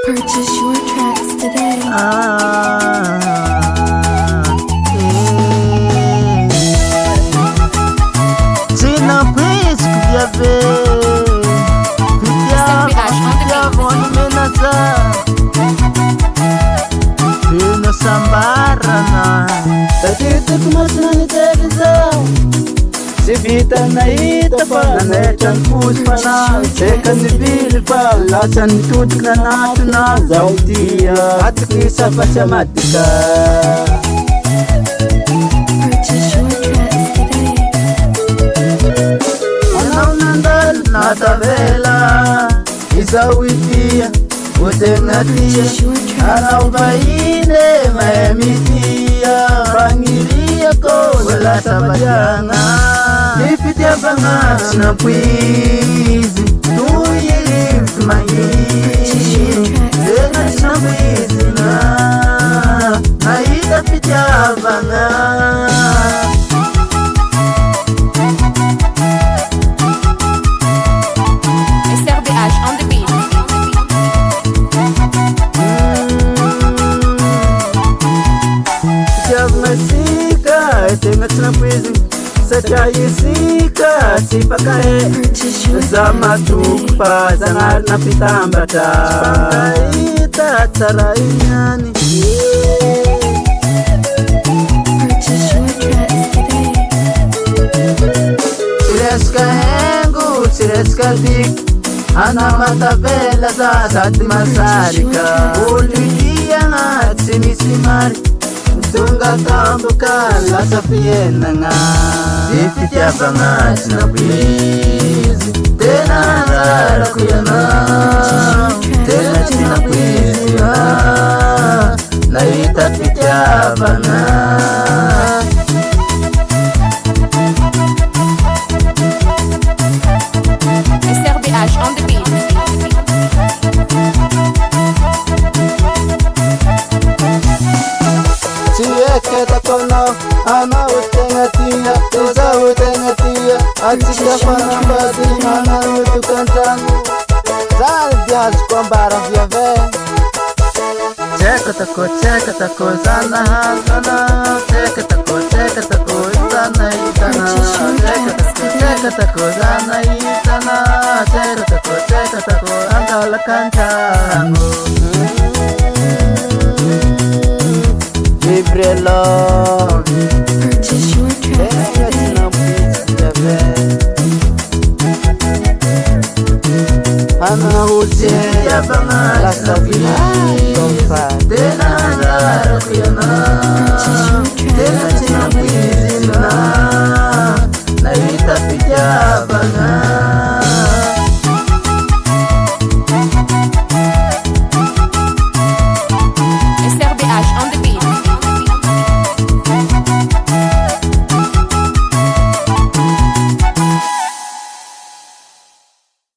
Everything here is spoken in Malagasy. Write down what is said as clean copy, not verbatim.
Purchase your tracks today. Sina quiz kuvyave Kuvyavon menasa Pina sambarana Takitik masnani tegisa Si vita na ita pa Nanechan pus pa na Sekan ni bili pa Lasan tutik na nato na Zautia At kisa pa siya matika Purchase your tracks today. Anaw nandal na tabela Isawitia Utengatia Anaw baine Maemitia Pangiria ko Wala sa badyanga Ipitia bangas na pwizi Tuyilif mangi Dengas na pwizi na Naita pitia bangas SRBH on the beat. Masika, tengas na pwizi Sa chayisika, sipakae Purchase your Zama tukpa, zangar na pitambata Pangaita, tarainyani Purchase your tracks today. Sireska hengu, sireska dik Ana matabela za sati masarika Ulidia nga, simisimari Tunga kambuka la safiena nga Ifitia bangas na kwizi Tena rara kuyana Tena china kwizi Na itafitia bangas SRBH on the beat. Siweke takono, ana utengatia, tuza utengatia Atika panambati, ana utukantangu Zali biaz kwambara vyave Cheka tako, zana hazana Cheka tako, zana itana Cheka tako, zana itana Cheka tako, andala kantangu Libre love Purchase your tracks today. Ana utia bangas na pili Tena rara kuyana